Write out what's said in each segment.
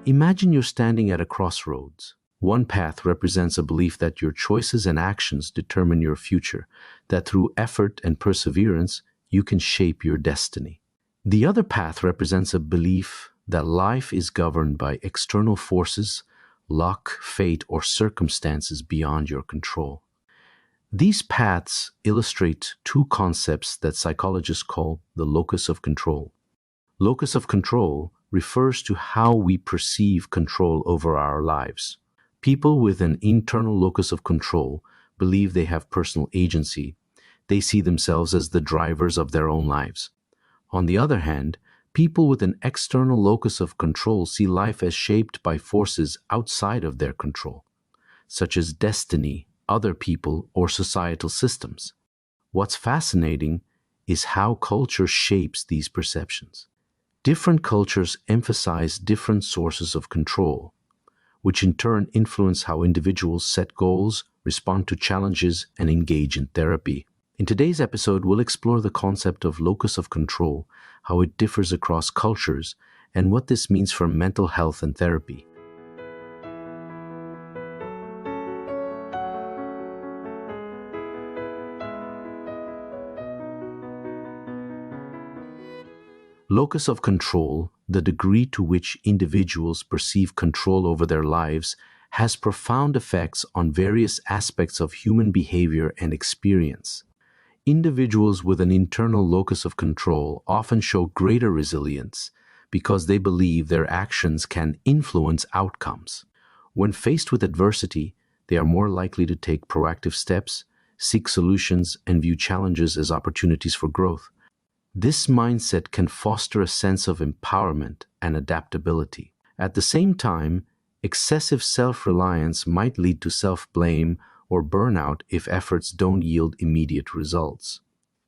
Imagine you're standing at a crossroads. One path represents a belief that your choices and actions determine your future, that through effort and perseverance, you can shape your destiny. The other path represents a belief that life is governed by external forces, luck, fate, or circumstances beyond your control. These paths illustrate two concepts that psychologists call the locus of control. Locus of control refers to how we perceive control over our lives. People with an internal locus of control believe they have personal agency. They see themselves as the drivers of their own lives. On the other hand, people with an external locus of control see life as shaped by forces outside of their control, such as destiny, other people, or societal systems. What's fascinating is how culture shapes these perceptions. Different cultures emphasize different sources of control, which in turn influence how individuals set goals, respond to challenges, and engage in therapy. In today's episode, we'll explore the concept of locus of control, how it differs across cultures, and what this means for mental health and therapy. Locus of control, the degree to which individuals perceive control over their lives, has profound effects on various aspects of human behavior and experience. Individuals with an internal locus of control often show greater resilience because they believe their actions can influence outcomes. When faced with adversity, they are more likely to take proactive steps, seek solutions, and view challenges as opportunities for growth. This mindset can foster a sense of empowerment and adaptability. At the same time, excessive self-reliance might lead to self-blame or burnout if efforts don't yield immediate results.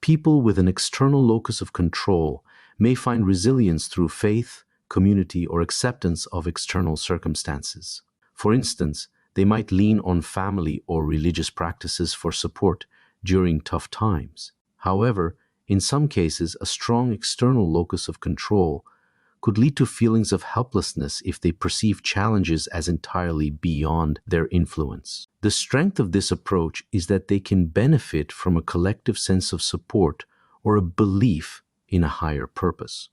People with an external locus of control may find resilience through faith, community, or acceptance of external circumstances. For instance, they might lean on family or religious practices for support during tough times. However, in some cases, a strong external locus of control could lead to feelings of helplessness if they perceive challenges as entirely beyond their influence. The strength of this approach is that they can benefit from a collective sense of support or a belief in a higher purpose.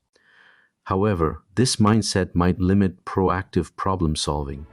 However, this mindset might limit proactive problem solving.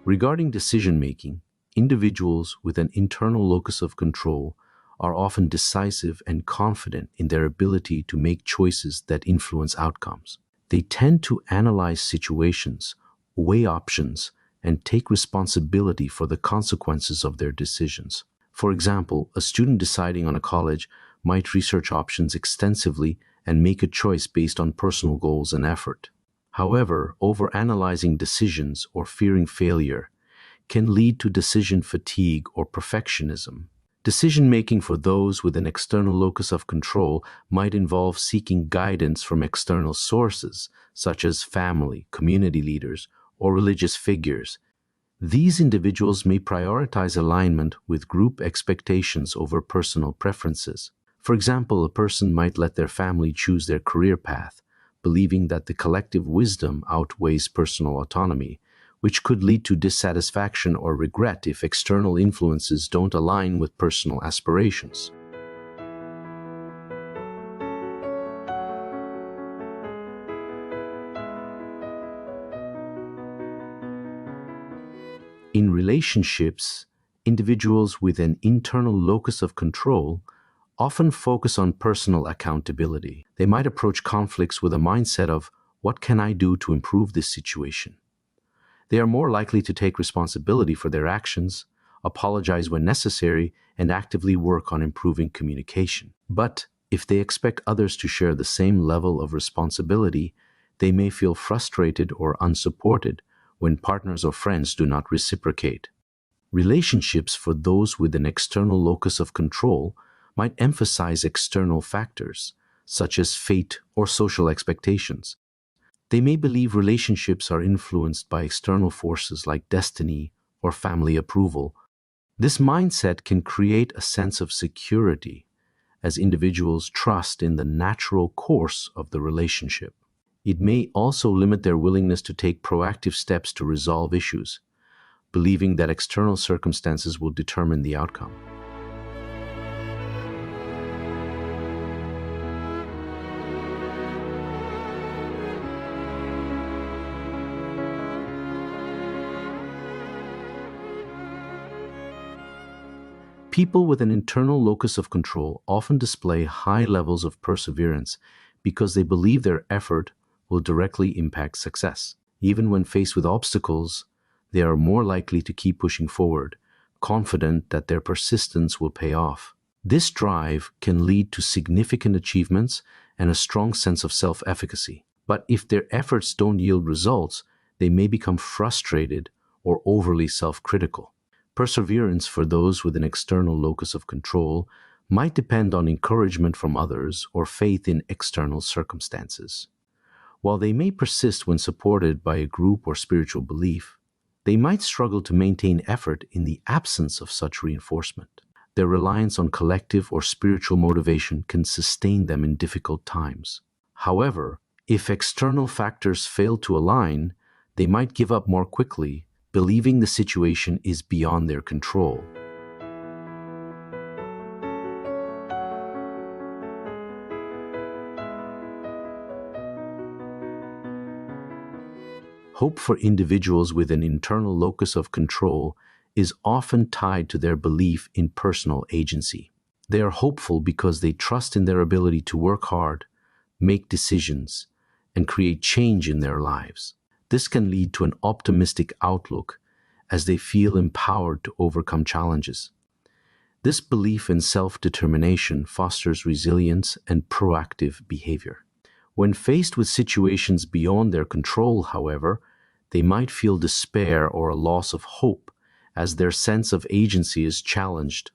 Regarding decision-making, individuals with an internal locus of control are often decisive and confident in their ability to make choices that influence outcomes. They tend to analyze situations, weigh options, and take responsibility for the consequences of their decisions. For example, a student deciding on a college might research options extensively and make a choice based on personal goals and effort. However, overanalyzing decisions or fearing failure can lead to decision fatigue or perfectionism. Decision-making for those with an external locus of control might involve seeking guidance from external sources, such as family, community leaders, or religious figures. These individuals may prioritize alignment with group expectations over personal preferences. For example, a person might let their family choose their career path, believing that the collective wisdom outweighs personal autonomy, which could lead to dissatisfaction or regret if external influences don't align with personal aspirations. In relationships, individuals with an internal locus of control often focus on personal accountability. They might approach conflicts with a mindset of, what can I do to improve this situation? They are more likely to take responsibility for their actions, apologize when necessary, and actively work on improving communication. But if they expect others to share the same level of responsibility, they may feel frustrated or unsupported when partners or friends do not reciprocate. Relationships for those with an external locus of control might emphasize external factors, such as fate or social expectations. They may believe relationships are influenced by external forces like destiny or family approval. This mindset can create a sense of security as individuals trust in the natural course of the relationship. It may also limit their willingness to take proactive steps to resolve issues, believing that external circumstances will determine the outcome. People with an internal locus of control often display high levels of perseverance because they believe their effort will directly impact success. Even when faced with obstacles, they are more likely to keep pushing forward, confident that their persistence will pay off. This drive can lead to significant achievements and a strong sense of self-efficacy. But if their efforts don't yield results, they may become frustrated or overly self-critical. Perseverance for those with an external locus of control might depend on encouragement from others or faith in external circumstances. While they may persist when supported by a group or spiritual belief, they might struggle to maintain effort in the absence of such reinforcement. Their reliance on collective or spiritual motivation can sustain them in difficult times. However, if external factors fail to align, they might give up more quickly, believing the situation is beyond their control. Hope for individuals with an internal locus of control is often tied to their belief in personal agency. They are hopeful because they trust in their ability to work hard, make decisions, and create change in their lives. This can lead to an optimistic outlook as they feel empowered to overcome challenges. This belief in self-determination fosters resilience and proactive behavior. When faced with situations beyond their control, however, they might feel despair or a loss of hope as their sense of agency is challenged.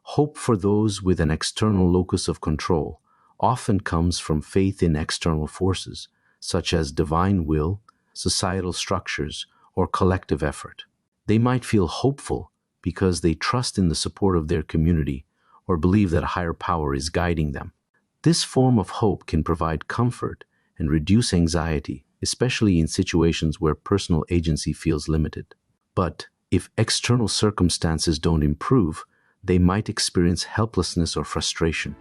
Hope for those with an external locus of control often comes from faith in external forces, such as divine will, societal structures, or collective effort. They might feel hopeful because they trust in the support of their community or believe that a higher power is guiding them. This form of hope can provide comfort and reduce anxiety, especially in situations where personal agency feels limited. But if external circumstances don't improve, they might experience helplessness or frustration.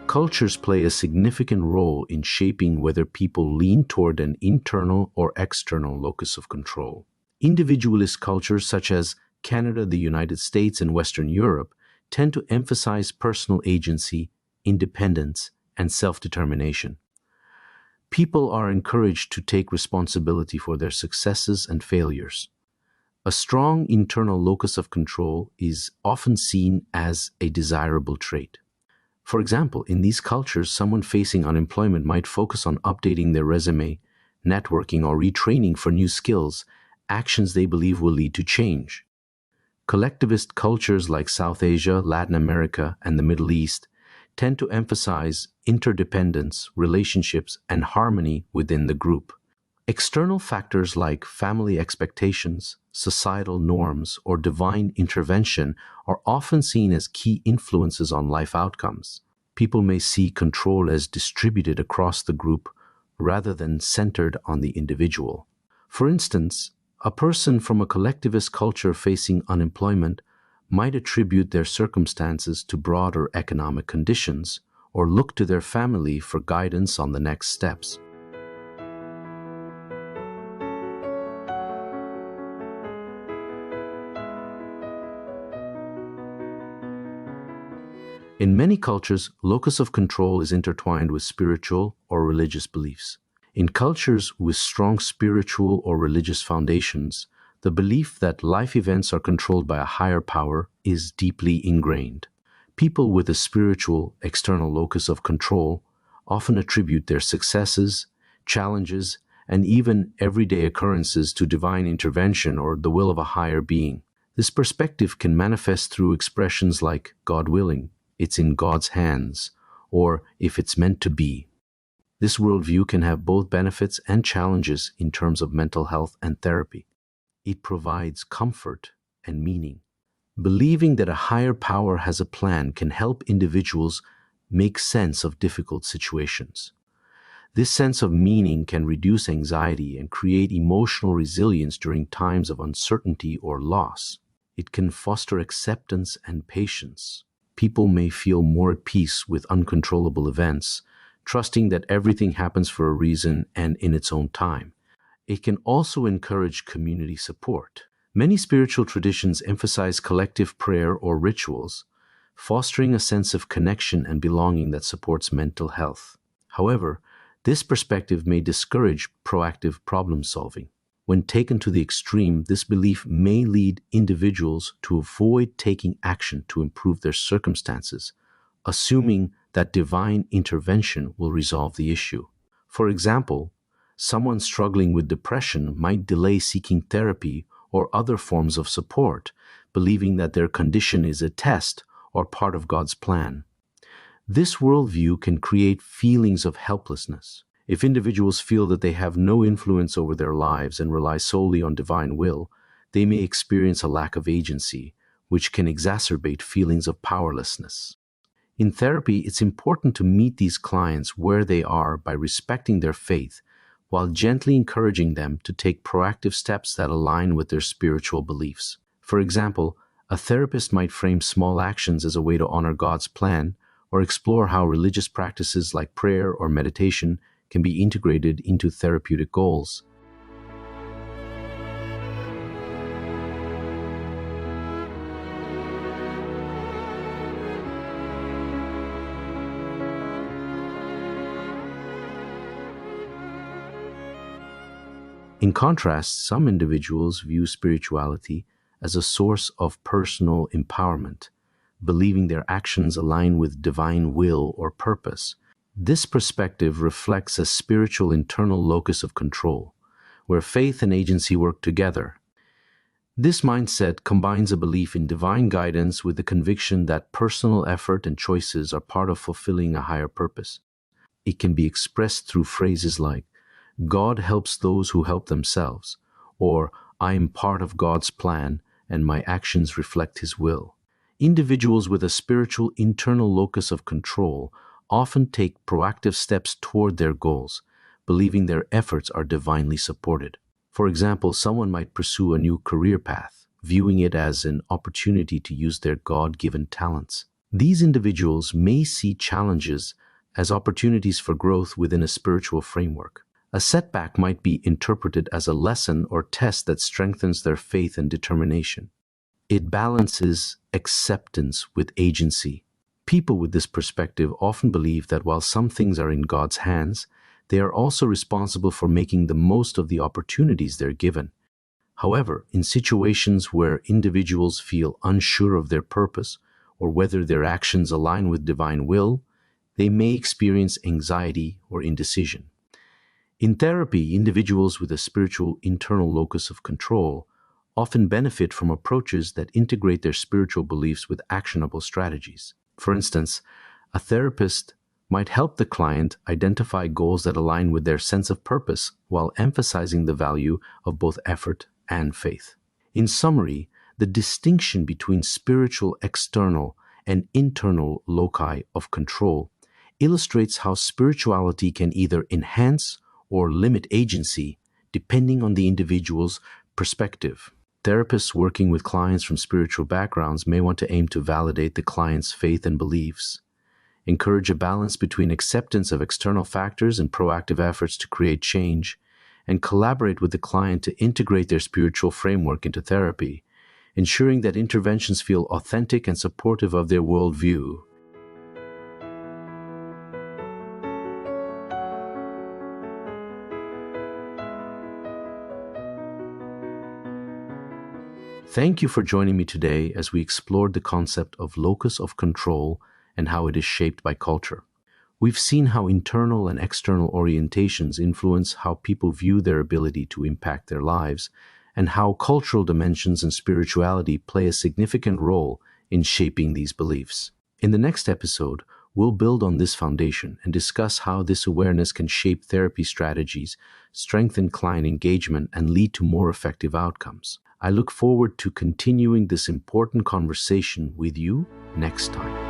Cultures play a significant role in shaping whether people lean toward an internal or external locus of control. Individualist cultures such as Canada, the United States, and Western Europe tend to emphasize personal agency, independence, and self-determination. People are encouraged to take responsibility for their successes and failures. A strong internal locus of control is often seen as a desirable trait. For example, in these cultures, someone facing unemployment might focus on updating their resume, networking, or retraining for new skills, actions they believe will lead to change. Collectivist cultures like South Asia, Latin America, and the Middle East tend to emphasize interdependence, relationships, and harmony within the group. External factors like family expectations, societal norms, or divine intervention are often seen as key influences on life outcomes. People may see control as distributed across the group rather than centered on the individual. For instance, a person from a collectivist culture facing unemployment might attribute their circumstances to broader economic conditions or look to their family for guidance on the next steps. In many cultures, locus of control is intertwined with spiritual or religious beliefs. In cultures with strong spiritual or religious foundations, the belief that life events are controlled by a higher power is deeply ingrained. People with a spiritual external locus of control often attribute their successes, challenges, and even everyday occurrences to divine intervention or the will of a higher being. This perspective can manifest through expressions like God willing, it's in God's hands, or if it's meant to be. This worldview can have both benefits and challenges in terms of mental health and therapy. It provides comfort and meaning. Believing that a higher power has a plan can help individuals make sense of difficult situations. This sense of meaning can reduce anxiety and create emotional resilience during times of uncertainty or loss. It can foster acceptance and patience. People may feel more at peace with uncontrollable events, trusting that everything happens for a reason and in its own time. It can also encourage community support. Many spiritual traditions emphasize collective prayer or rituals, fostering a sense of connection and belonging that supports mental health. However, this perspective may discourage proactive problem solving. When taken to the extreme, this belief may lead individuals to avoid taking action to improve their circumstances, assuming that divine intervention will resolve the issue. For example, someone struggling with depression might delay seeking therapy or other forms of support, believing that their condition is a test or part of God's plan. This worldview can create feelings of helplessness. If individuals feel that they have no influence over their lives and rely solely on divine will, they may experience a lack of agency, which can exacerbate feelings of powerlessness. In therapy, it's important to meet these clients where they are by respecting their faith, while gently encouraging them to take proactive steps that align with their spiritual beliefs. For example, a therapist might frame small actions as a way to honor God's plan, or explore how religious practices like prayer or meditation can be integrated into therapeutic goals. In contrast, some individuals view spirituality as a source of personal empowerment, believing their actions align with divine will or purpose. This perspective reflects a spiritual internal locus of control, where faith and agency work together. This mindset combines a belief in divine guidance with the conviction that personal effort and choices are part of fulfilling a higher purpose. It can be expressed through phrases like, God helps those who help themselves, or I am part of God's plan and my actions reflect His will. Individuals with a spiritual internal locus of control often take proactive steps toward their goals, believing their efforts are divinely supported. For example, someone might pursue a new career path, viewing it as an opportunity to use their God-given talents. These individuals may see challenges as opportunities for growth within a spiritual framework. A setback might be interpreted as a lesson or test that strengthens their faith and determination. It balances acceptance with agency. People with this perspective often believe that while some things are in God's hands, they are also responsible for making the most of the opportunities they're given. However, in situations where individuals feel unsure of their purpose or whether their actions align with divine will, they may experience anxiety or indecision. In therapy, individuals with a spiritual internal locus of control often benefit from approaches that integrate their spiritual beliefs with actionable strategies. For instance, a therapist might help the client identify goals that align with their sense of purpose while emphasizing the value of both effort and faith. In summary, the distinction between spiritual external and internal loci of control illustrates how spirituality can either enhance or limit agency depending on the individual's perspective. Therapists working with clients from spiritual backgrounds may want to aim to validate the client's faith and beliefs, encourage a balance between acceptance of external factors and proactive efforts to create change, and collaborate with the client to integrate their spiritual framework into therapy, ensuring that interventions feel authentic and supportive of their worldview. Thank you for joining me today as we explored the concept of locus of control and how it is shaped by culture. We've seen how internal and external orientations influence how people view their ability to impact their lives, and how cultural dimensions and spirituality play a significant role in shaping these beliefs. In the next episode, we'll build on this foundation and discuss how this awareness can shape therapy strategies, strengthen client engagement, and lead to more effective outcomes. I look forward to continuing this important conversation with you next time.